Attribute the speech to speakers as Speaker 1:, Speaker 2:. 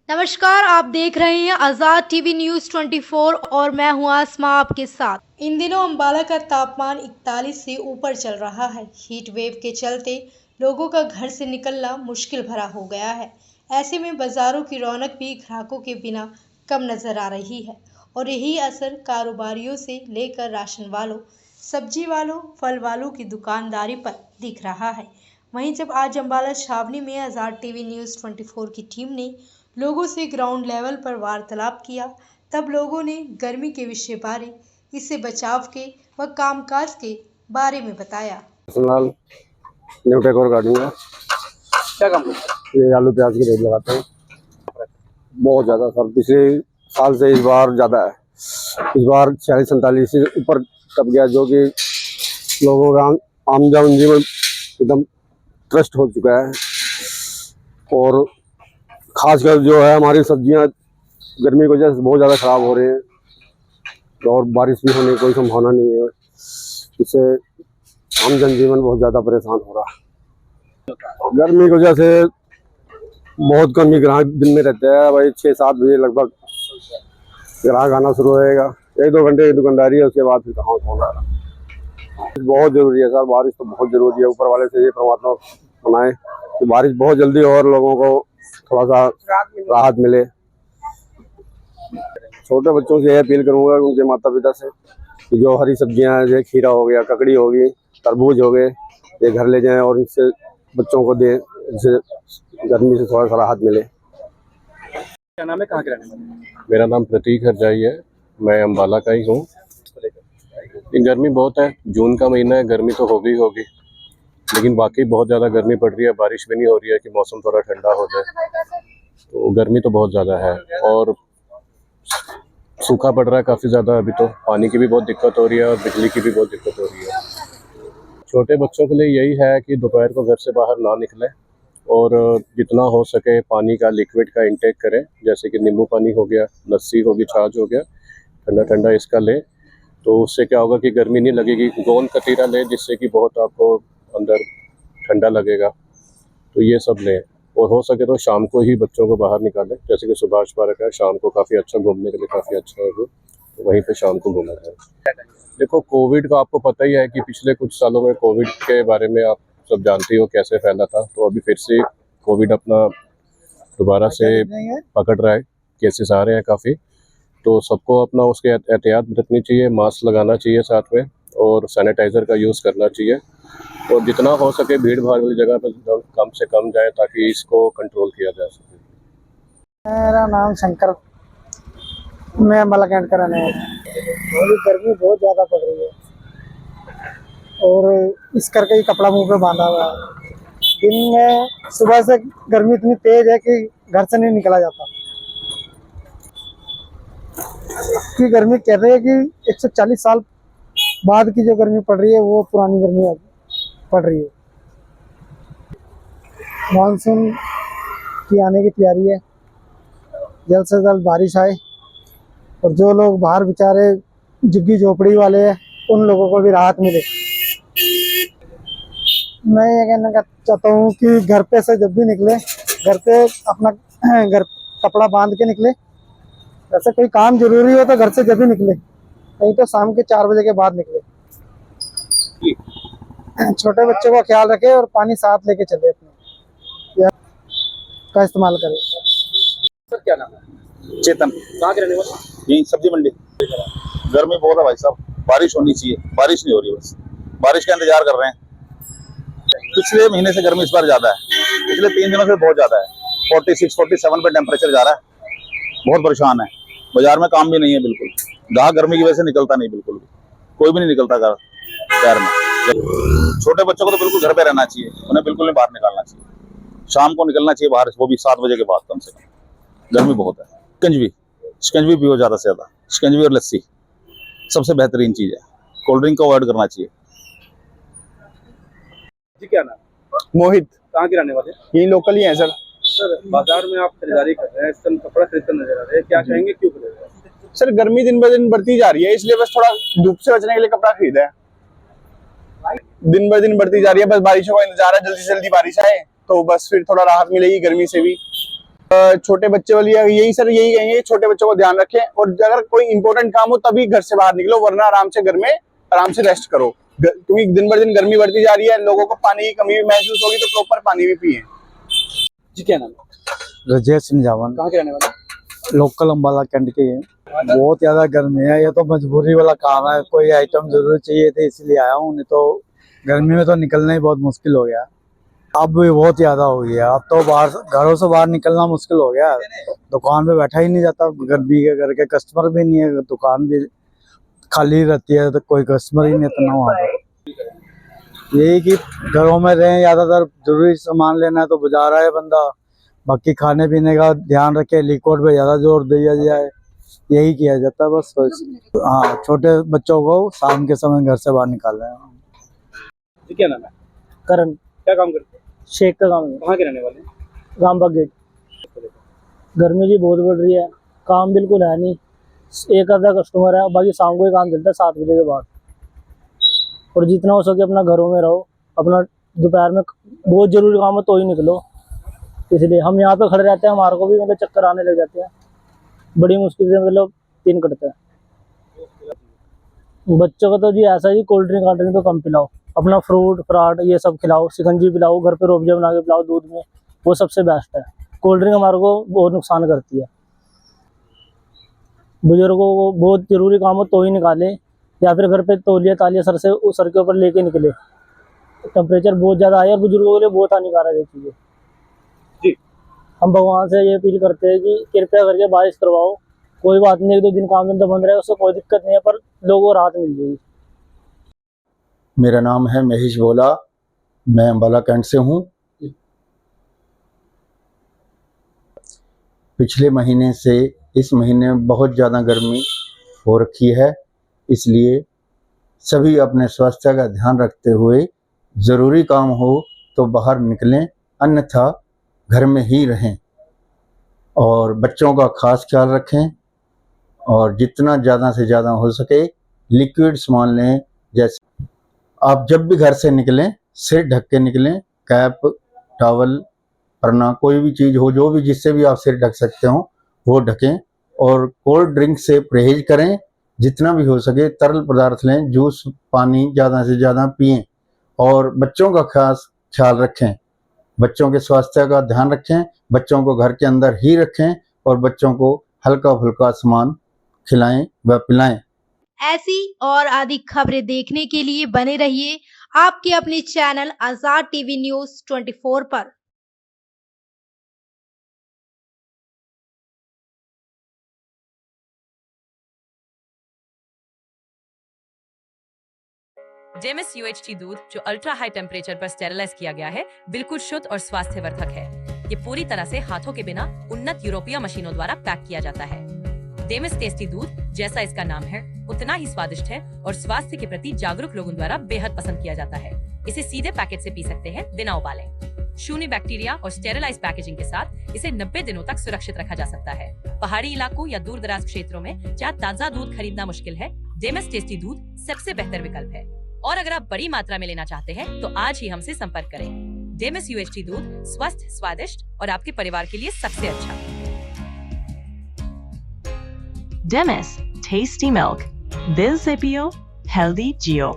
Speaker 1: नमस्कार, आप देख रहे हैं आज़ाद टीवी न्यूज़ 24 और मैं हूं आसमा आपके साथ। इन दिनों अंबाला का तापमान 41 से ऊपर चल रहा है। हीट वेव के चलते लोगों का घर से निकलना मुश्किल भरा हो गया है। ऐसे में बाजारों की रौनक भी ग्राहकों के बिना कम नजर आ रही है और यही असर कारोबारियों से लेकर राशन वालों, सब्जी वालों, फल वालों की दुकानदारी पर दिख रहा है। वहीं जब आज अंबाला छावनी में आज़ाद टीवी न्यूज़ 24 की टीम ने लोगों से ग्राउंड लेवल पर वार्तालाप किया, तब लोगों ने गर्मी के विषय बारे, इससे बचाव के व कामकाज के बारे में बताया।
Speaker 2: फिलहाल न्यू टेकोर गार्डन में
Speaker 3: क्या काम करते
Speaker 2: ये आलू प्याज की रेट लगाते हैं। बहुत ज़्यादा सर, पिछले साल से इस बार ज़्यादा है। इस बार 46-47 से ऊपर टप गया, जो कि लोगों का आमदन जीवन एकदम ट्रस्ट हो चुका है। और खासकर जो है हमारी सब्जियां गर्मी की वजह से बहुत ज़्यादा ख़राब हो रही हैं और बारिश भी होने की कोई संभावना नहीं है। इससे आम जनजीवन बहुत ज़्यादा परेशान हो रहा है। गर्मी की वजह से बहुत कम ही ग्राहक दिन में रहते हैं। भाई 6-7 बजे लगभग ग्राहक आना शुरू होएगा। 1-2 घंटे की दुकानदारी है, उसके बाद फिर कहाँ होना है। बहुत ज़रूरी है सर, बारिश तो बहुत ज़रूरी है। ऊपर वाले से ये परमात्मा बनाए कि बारिश बहुत जल्दी हो और लोगों को थोड़ा सा राहत मिले। छोटे बच्चों से यह अपील करूँगा उनके माता पिता से कि जो हरी सब्जियां जैसे खीरा हो गया, ककड़ी होगी, तरबूज हो गए, ये घर ले जाएं और इनसे बच्चों को दें, जिससे गर्मी से थोड़ा सा राहत मिले।
Speaker 3: क्या नाम है, कहाँ के रहने वाले?
Speaker 4: मेरा नाम प्रतीक हरजाई है, मैं अम्बाला का ही हूँ। गर्मी बहुत है, जून का महीना है, गर्मी तो होगी होगी, लेकिन वाकई बहुत ज़्यादा गर्मी पड़ रही है। बारिश भी नहीं हो रही है कि मौसम थोड़ा ठंडा हो जाए, तो गर्मी तो बहुत ज़्यादा है और सूखा पड़ रहा है काफ़ी ज़्यादा। अभी तो पानी की भी बहुत दिक्कत हो रही है और बिजली की भी बहुत दिक्कत हो रही है। छोटे बच्चों के लिए यही है कि दोपहर को घर से बाहर ना निकलें और जितना हो सके पानी का, लिक्विड का इंटेक करें, जैसे कि नींबू पानी हो गया, लस्सी होगी, छाछ हो गया, ठंडा ठंडा इसका लें, तो उससे क्या होगा कि गर्मी नहीं लगेगी। गोंद कतीरा लें, जिससे कि बहुत आपको अंदर ठंडा लगेगा, तो ये सब लें। और हो सके तो शाम को ही बच्चों को बाहर निकालें, जैसे कि सुभाष पार्क है, शाम को काफ़ी अच्छा घूमने के लिए काफ़ी अच्छा है वो, तो वहीं पे शाम को घूमा जाए। देखो, कोविड का आपको पता ही है कि पिछले कुछ सालों में कोविड के बारे में आप सब जानते हो कैसे फैला था। तो अभी फिर से कोविड अपना दोबारा से पकड़ रहा है, केसेस आ रहे हैं काफ़ी, तो सबको अपना उसके एहतियात बरतनी चाहिए, मास्क लगाना चाहिए साथ में, और सैनिटाइज़र का यूज़ करना चाहिए। और जितना हो सके भीड़ भाड़ वाली जगह पर कम से कम जाए, ताकि इसको कंट्रोल किया जा सके।
Speaker 5: मेरा नाम शंकर, मैं अम्बाला कैंट का रहने वाला हूँ। गर्मी बहुत ज़्यादा पड़ रही है और इस करके ही कपड़ा मुंह पे बांधा हुआ है। दिन में सुबह से गर्मी इतनी तेज है कि घर से नहीं निकला जाता। कि गर्मी कह रही है कि 140 साल बाद की जो गर्मी पड़ रही है वो पुरानी गर्मी पड़ रही है। मानसून की आने की तैयारी है, जल्द से जल्द बारिश आए और जो लोग बाहर बेचारे झुग्गी झोपड़ी वाले हैं उन लोगों को भी राहत मिले। मैं ये कहना चाहता हूँ कि घर पे से जब भी निकले, घर पे अपना घर कपड़ा बांध के निकले। वैसे कोई काम जरूरी हो तो घर से जब भी निकले, नहीं तो शाम के 4 बजे के बाद निकले। छोटे बच्चों का ख्याल रखे और पानी साथ लेके चले, अपने का इस्तेमाल करें।
Speaker 3: सर क्या नाम है?
Speaker 6: चेतन,
Speaker 3: कहाँ के रहने वाले?
Speaker 6: यही सब्जी मंडी। गर्मी बहुत है भाई साहब, बारिश होनी चाहिए, बारिश नहीं हो रही, बस बारिश का इंतजार कर रहे हैं। पिछले महीने से गर्मी इस बार ज्यादा है, पिछले 3 दिनों से बहुत ज्यादा है। 46-47 पे टेम्परेचर जा रहा है, बहुत परेशान है। बाजार में काम भी नहीं है बिल्कुल, ग्राहक गर्मी की वजह से निकलता नहीं, बिल्कुल भी कोई भी नहीं निकलता शहर में। छोटे बच्चों को तो बिल्कुल घर पे रहना चाहिए, उन्हें बिल्कुल नहीं बाहर निकालना चाहिए। शाम को निकलना चाहिए बाहर, वो भी 7 बजे के बाद कम से कम। गर्मी बहुत है। शिकंजवी पियो ज़्यादा से ज़्यादा, शिकंजवी और लस्सी सबसे बेहतरीन चीज़ है। कोल्ड ड्रिंक को अवॉइड करना चाहिए।
Speaker 3: जी क्या नाम?
Speaker 5: मोहित,
Speaker 3: कहाँ के रहने वाले?
Speaker 5: यही लोकल ही है सर।
Speaker 3: सर बाजार में आप खरीदारी कर रहे हैं, इस टाइम कपड़ा खरीदते नजर आ रहे हैं, क्या कहेंगे, क्यों खरीद रहे हैं?
Speaker 5: सर गर्मी दिन ब दिन बढ़ती जा रही है, इसलिए बस थोड़ा धूप से बचने के लिए कपड़ा खरीदा है। दिन ब दिन बढ़ती जा रही है, बस बारिशों का इंतजार है, जल्दी से जल्दी बारिश आए तो बस फिर थोड़ा राहत मिलेगी गर्मी से भी।
Speaker 7: छोटे बच्चे वाली यही सर यही कहेंगे, छोटे बच्चों को ध्यान रखें और अगर कोई इंपॉर्टेंट काम हो तभी घर से बाहर निकलो, वरना आराम से घर में आराम से रेस्ट करो, क्योंकि दिन बर दिन गर्मी बढ़ती जा रही है, लोगों को पानी की कमी भी महसूस होगी, तो प्रॉपर पानी भी पिए।
Speaker 3: जी क्या नाम है?
Speaker 5: रजेश सिंह जावन,
Speaker 3: कहाँ के रहने वाले?
Speaker 5: लोकल अम्बाला कैंट के हैं। बहुत ज्यादा गर्मी है, ये तो मजबूरी वाला काम है, कोई आइटम जरूर चाहिए थे इसलिए आया हूँ, नहीं तो गर्मी में तो निकलना ही बहुत मुश्किल हो गया। अब भी बहुत ज्यादा हो गया, अब तो बाहर घरों से बाहर निकलना मुश्किल हो गया, दुकान पे बैठा ही नहीं जाता, गर्मी के घर के कस्टमर भी नहीं है, दुकान भी खाली रहती है, तो कोई कस्टमर ही नहीं इतना वहाँ पर। यही कि घरों में रहें, ज्यादातर जरूरी सामान लेना है तो बाजार आए बंदा, बाकी खाने पीने का ध्यान रखे, लिक्विड पे ज्यादा जोर दिया जाए, यही किया जाता है बस। हाँ, छोटे बच्चों को शाम के समय घर से बाहर निकाल रहे हैं।
Speaker 3: जी क्या नाम है?
Speaker 5: करण,
Speaker 3: क्या काम करते हैं?
Speaker 5: शेख का काम है,
Speaker 3: कहाँ के रहने वाले हैं?
Speaker 5: रामबाग गेट। गर्मी जी बहुत बढ़ रही है, काम बिल्कुल है नहीं, एक आधा कस्टमर है, बाकी शाम को ही काम चलता है 7 बजे के बाद। और जितना हो सके अपना घरों में रहो, अपना दोपहर में बहुत जरूरी काम है तो ही निकलो, इसलिए हम यहाँ पे खड़े रहते हैं, हमारे को भी मतलब चक्कर आने लग जाते हैं, बड़ी मुश्किल से मतलब दिन कटता है। बच्चों को तो जी ऐसा ही, कोल्ड ड्रिंक काल्ड ड्रिंक तो कम पिलाओ, अपना फ्रूट फ्राट ये सब खिलाओ, शिकंजी पिलाओ, घर पे रूअफ़ज़ा बना के पिलाओ दूध में, वो सबसे बेस्ट है। कोल्ड ड्रिंक हमारे को बहुत नुकसान करती है। बुजुर्गों को बहुत जरूरी काम हो तो ही निकाले, या फिर घर पे तौलिया तालिया सर के ऊपर लेके निकले। टेम्परेचर बहुत ज़्यादा है और बुजुर्गों के लिए बहुत हानिकारक है चीज़ें।
Speaker 3: जी
Speaker 5: हम भगवान से ये अपील करते हैं कि कृपया करके बारिश करवाओ, कोई बात नहीं, 1-2 दिन काम धंधा बंद रहे उससे कोई दिक्कत नहीं है, पर लोगों को राहत मिल जाएगी।
Speaker 8: मेरा नाम है महेश भोला, मैं अम्बाला कैंट से हूँ। पिछले महीने से इस महीने में बहुत ज़्यादा गर्मी हो रखी है, इसलिए सभी अपने स्वास्थ्य का ध्यान रखते हुए ज़रूरी काम हो तो बाहर निकलें, अन्यथा घर में ही रहें और बच्चों का खास ख्याल रखें और जितना ज़्यादा से ज़्यादा हो सके लिक्विड सामान लें। जैसे आप जब भी घर से निकलें सिर ढक के निकलें, कैप, टॉवल, परना, कोई भी चीज़ हो जो भी जिससे भी आप सिर ढक सकते हो वो ढकें और कोल्ड ड्रिंक से परहेज करें, जितना भी हो सके तरल पदार्थ लें, जूस पानी ज़्यादा से ज़्यादा पिएं और बच्चों का खास ख्याल रखें, बच्चों के स्वास्थ्य का ध्यान रखें, बच्चों को घर के अंदर ही रखें और बच्चों को हल्का फुल्का सामान खिलाएं व पिलाएं।
Speaker 1: ऐसी और अधिक खबरें देखने के लिए बने रहिए आपके अपने चैनल आजाद टीवी न्यूज़ 24 पर।
Speaker 9: डेमिस UHT दूध जो अल्ट्रा हाई टेम्परेचर पर स्टेरिलाइज किया गया है, बिल्कुल शुद्ध और स्वास्थ्यवर्धक है। ये पूरी तरह से हाथों के बिना उन्नत यूरोपीय मशीनों द्वारा पैक किया जाता है। डेमिस टेस्टी दूध जैसा इसका नाम है उतना ही स्वादिष्ट है और स्वास्थ्य के प्रति जागरूक लोगों द्वारा बेहद पसंद किया जाता है। इसे सीधे पैकेट से पी सकते हैं बिना उबाले। शून्य बैक्टीरिया और स्टेरिलाइज पैकेजिंग के साथ इसे 90 दिनों तक सुरक्षित रखा जा सकता है। पहाड़ी इलाकों या दूर दराज क्षेत्रों में जहाँ ताजा दूध खरीदना मुश्किल है, डेमिस टेस्टी दूध सबसे बेहतर विकल्प है। और अगर आप बड़ी मात्रा में लेना चाहते हैं तो आज ही हमसे संपर्क करें। डेमिस UHT दूध स्वस्थ, स्वादिष्ट और आपके परिवार के लिए सबसे अच्छा।
Speaker 10: Demis, tasty milk. Bill se piyo, healthy Gio.